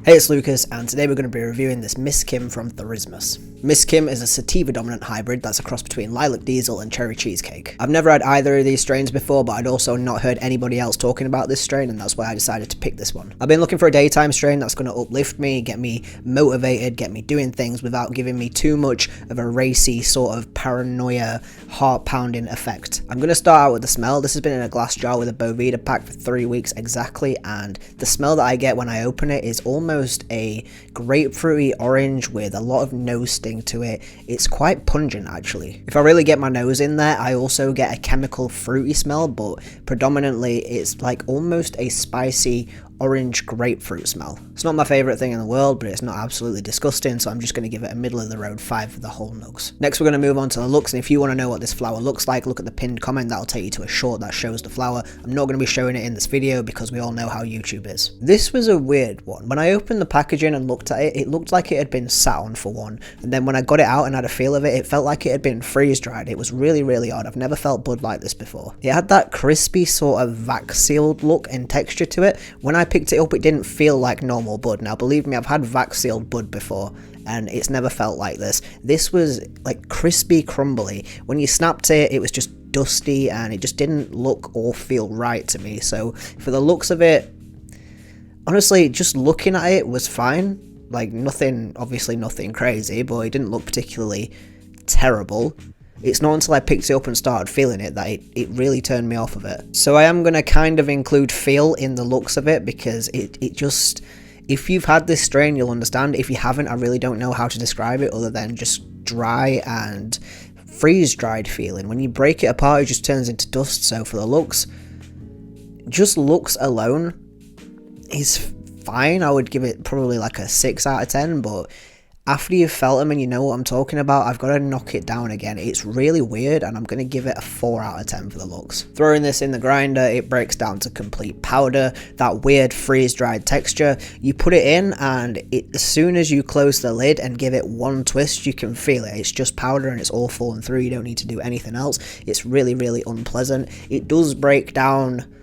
Hey, it's Lucas, and today we're going to be reviewing this Miss Kim from Therismos. Miss Kim is a sativa dominant hybrid that's a cross between lilac diesel and cherry cheesecake. I've never had either of these strains before, but I'd also not heard anybody else talking about this strain, and that's why I decided to pick this one. I've been looking for a daytime strain that's going to uplift me, get me motivated, get me doing things without giving me too much of a racy sort of paranoia, heart pounding effect. I'm going to start out with the smell. This has been in a glass jar with a Boveda pack for 3 weeks exactly, and the smell that I get when I open it is almost a grapefruity orange with a lot of nose sting to it. It's quite pungent actually. If I really get my nose in there, I also get a chemical fruity smell, but predominantly it's like almost a spicy orange grapefruit smell. It's not my favourite thing in the world, but it's not absolutely disgusting, so I'm just going to give it a middle of the road 5 for the whole nugs. Next we're going to move on to the looks, and if you want to know what this flower looks like, look at the pinned comment. That'll take you to a short that shows the flower. I'm not going to be showing it in this video because we all know how YouTube is. This was a weird one. When I opened the packaging and looked at it, it looked like it had been sat on for one, and then when I got it out and had a feel of it, it felt like it had been freeze dried. It was really, really odd. I've never felt bud like this before. It had that crispy sort of vac sealed look and texture to it. When I picked it up, it didn't feel like normal bud. Now believe me, I've had vac sealed bud before and it's never felt like this. This was like crispy, crumbly. When you snapped it, it was just dusty and it just didn't look or feel right to me. So for the looks of it, honestly, just looking at it was fine. Like nothing, obviously nothing crazy, but it didn't look particularly terrible. It's not until I picked it up and started feeling it that it really turned me off of it. So I am going to kind of include feel in the looks of it because it just, if you've had this strain, you'll understand. If you haven't, I really don't know how to describe it other than just dry and freeze-dried feeling. When you break it apart, it just turns into dust. So for the looks, just looks alone is fine. I would give it probably like a 6 out of 10, but after you've felt them and you know what I'm talking about, I've got to knock it down again. It's really weird, and I'm going to give it a 4 out of 10 for the looks. Throwing this in the grinder, it breaks down to complete powder, that weird freeze-dried texture. You put it in, and as soon as you close the lid and give it one twist, you can feel it. It's just powder, and it's all falling through. You don't need to do anything else. It's really, really unpleasant. It does break down.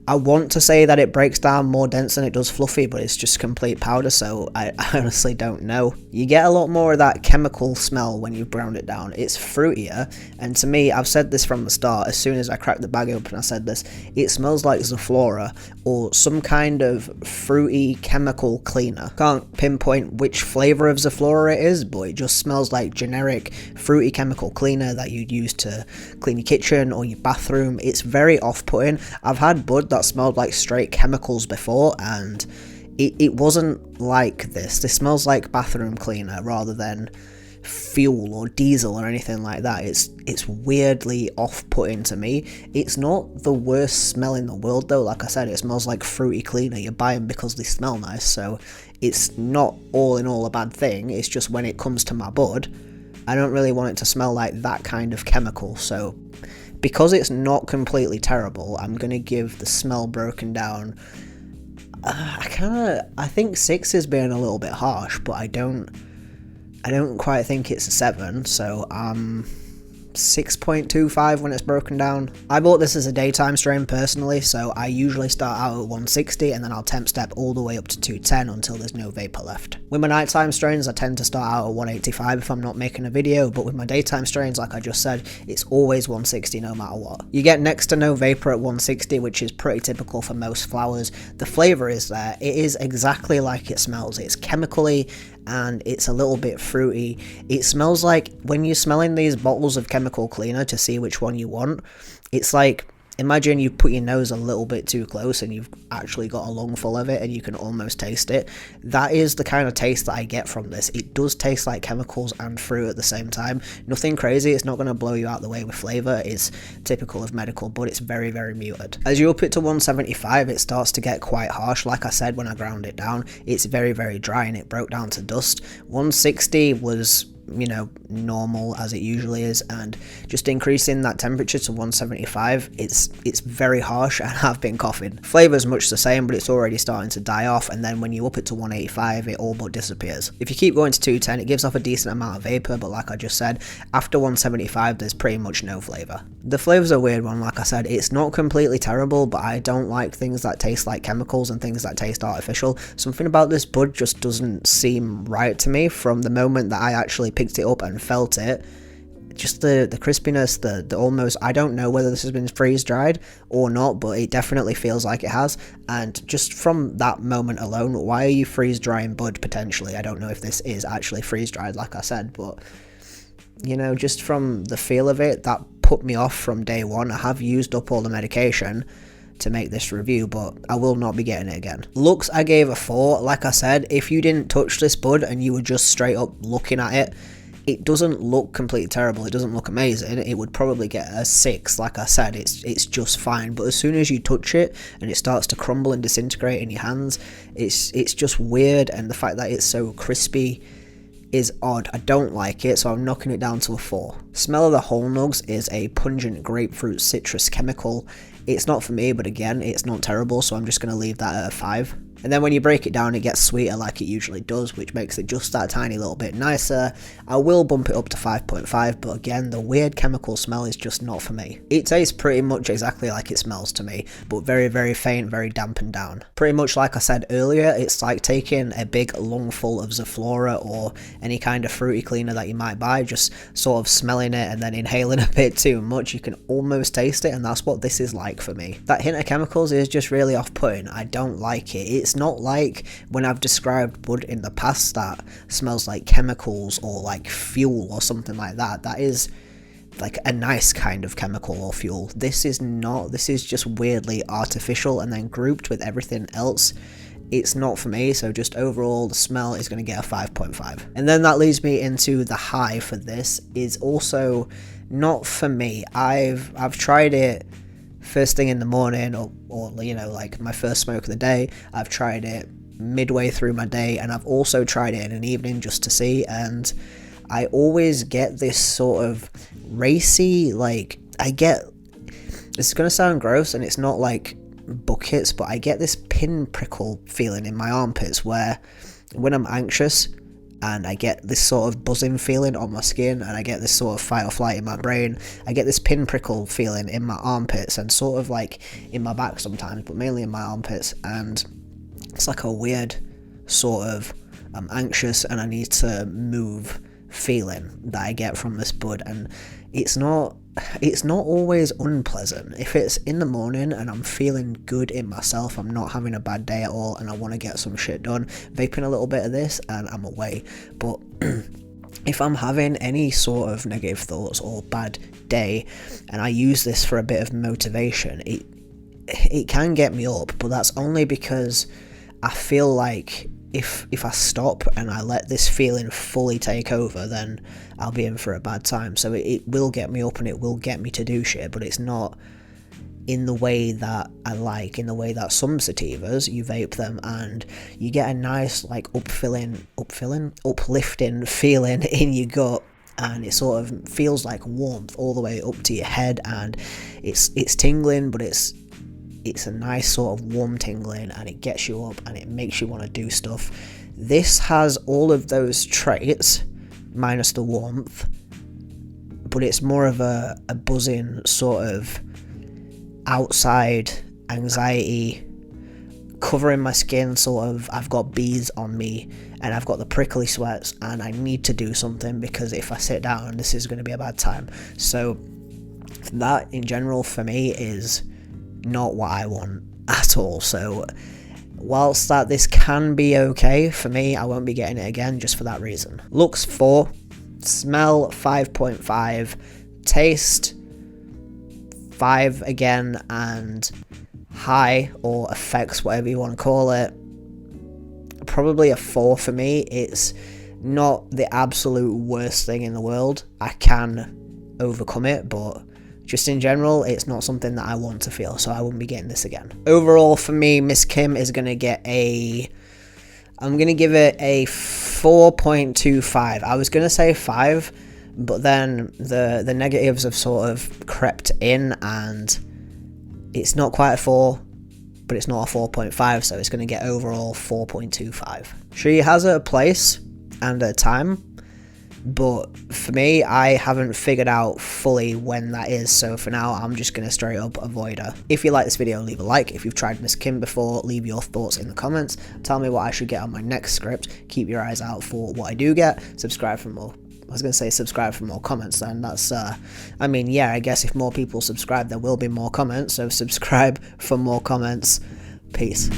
I want to say that it breaks down more dense than it does fluffy, but it's just complete powder, so I honestly don't know. You get a lot more of that chemical smell when you ground it down. It's fruitier, and to me, I've said this from the start, as soon as I cracked the bag open I said this, it smells like Zaflora or some kind of fruity chemical cleaner. Can't pinpoint which flavour of Zaflora it is, but it just smells like generic fruity chemical cleaner that you'd use to clean your kitchen or your bathroom. It's very off-putting. I've had bud that smelled like straight chemicals before, and it wasn't like this. This smells like bathroom cleaner rather than fuel or diesel or anything like that. It's weirdly off-putting to me. It's not the worst smell in the world though. Like I said, it smells like fruity cleaner. You buy them because they smell nice, so it's not all in all a bad thing. It's just when it comes to my bud, I don't really want it to smell like that kind of chemical. So because it's not completely terrible, I'm going to give the smell broken down, I think 6 is being a little bit harsh, but I don't quite think it's a 7, so 6.25 when it's broken down. I bought this as a daytime strain personally, so I usually start out at 160 and then I'll temp step all the way up to 210 until there's no vapor left. With my nighttime strains, I tend to start out at 185 if I'm not making a video, but with my daytime strains, like I just said, it's always 160 no matter what. You get next to no vapor at 160, which is pretty typical for most flowers. The flavour is there. It is exactly like it smells. It's chemically and it's a little bit fruity. It smells like when you're smelling these bottles of chemical cleaner to see which one you want, it's like, imagine you put your nose a little bit too close and you've actually got a lungful of it and you can almost taste it. That is the kind of taste that I get from this. It does taste like chemicals and fruit at the same time. Nothing crazy. It's not going to blow you out the way with flavour. It's typical of medical, but it's very, very muted. As you up it to 175, it starts to get quite harsh. Like I said, when I ground it down, it's very, very dry and it broke down to dust. 160 was you know, normal as it usually is, and just increasing that temperature to 175, it's very harsh, and I've been coughing. Flavor's much the same, but it's already starting to die off, and then when you up it to 185, it all but disappears. If you keep going to 210, it gives off a decent amount of vapor, but like I just said, after 175, there's pretty much no flavor. The flavor's a weird one. Like I said, it's not completely terrible, but I don't like things that taste like chemicals and things that taste artificial. Something about this bud just doesn't seem right to me from the moment that I actually picked it up and felt it. Just the crispiness, the almost, I don't know whether this has been freeze dried or not, but it definitely feels like it has. And just from that moment alone, why are you freeze drying bud potentially? I don't know if this is actually freeze dried, like I said, but you know, just from the feel of it, that put me off from day one. I have used up all the medication to make this review, but I will not be getting it again. Looks, I gave a 4. Like I said, if you didn't touch this bud and you were just straight up looking at it, it doesn't look completely terrible. It doesn't look amazing. It would probably get a 6. Like I said, it's just fine. But as soon as you touch it and it starts to crumble and disintegrate in your hands, it's just weird. And the fact that it's so crispy is odd. I don't like it, so I'm knocking it down to a 4. Smell of the whole nugs is a pungent grapefruit citrus chemical. It's not for me, but again, it's not terrible, so I'm just going to leave that at a 5. And then when you break it down, it gets sweeter like it usually does, which makes it just that tiny little bit nicer. I will bump it up to 5.5, but again, the weird chemical smell is just not for me. It tastes pretty much exactly like it smells to me, but very, very faint, very dampened down. Pretty much like I said earlier, it's like taking a big lungful of Zaflora or any kind of fruity cleaner that you might buy, just sort of smelling it and then inhaling a bit too much. You can almost taste it, and that's what this is like for me. That hint of chemicals is just really off-putting. I don't like it. It's not like when I've described bud in the past that smells like chemicals or like fuel or something like that. That is like a nice kind of chemical or fuel. This is not. This is just weirdly artificial, and then grouped with everything else, it's not for me. So just overall, the smell is going to get a 5.5. And then that leads me into the high for this is also not for me. I've tried it first thing in the morning, or you know, like my first smoke of the day. I've tried it midway through my day, and I've also tried it in an evening just to see, and I always get this sort of racey, like, it's gonna sound gross, and it's not like buckets, but I get this pinprickle feeling in my armpits where when I'm anxious and I get this sort of buzzing feeling on my skin, and I get this sort of fight or flight in my brain, I get this pinprickle feeling in my armpits and sort of like in my back sometimes, but mainly in my armpits, and it's like a weird sort of I'm anxious and I need to move feeling that I get from this bud, and it's not always unpleasant. If it's in the morning and I'm feeling good in myself, I'm not having a bad day at all, and I want to get some shit done, vaping a little bit of this and I'm away. But if I'm having any sort of negative thoughts or bad day and I use this for a bit of motivation, it can get me up, but that's only because I feel like if I stop and I let this feeling fully take over, then I'll be in for a bad time. So it will get me up and it will get me to do shit, but it's not in the way that I like, in the way that some sativas, you vape them and you get a nice like uplifting feeling in your gut, and it sort of feels like warmth all the way up to your head, and it's tingling, but it's a nice sort of warm tingling, and it gets you up and it makes you want to do stuff. This has all of those traits minus the warmth, but it's more of a buzzing sort of outside anxiety covering my skin, sort of I've got bees on me and I've got the prickly sweats and I need to do something because if I sit down this is going to be a bad time. So that in general for me is not what I want at all. So whilst that this can be okay for me, I won't be getting it again just for that reason. Looks 4, smell 5.5, taste 5 again, and high or effects, whatever you want to call it, probably a 4 for me. It's not the absolute worst thing in the world. I can overcome it, but just in general, it's not something that I want to feel, so I wouldn't be getting this again. Overall, for me, Miss Kim is going to get a I'm going to give it a 4.25. I was going to say 5, but then the negatives have sort of crept in, and it's not quite a 4, but it's not a 4.5, so it's going to get overall 4.25. She has a place and a time, but for me, I haven't figured out fully when that is, so for now, I'm just going to straight up avoid her. If you like this video, leave a like. If you've tried Miss Kim before, leave your thoughts in the comments. Tell me what I should get on my next script. Keep your eyes out for what I do get. Subscribe for more. I was going to say subscribe for more comments, then that's, I mean, yeah, I guess if more people subscribe, there will be more comments, so subscribe for more comments. Peace.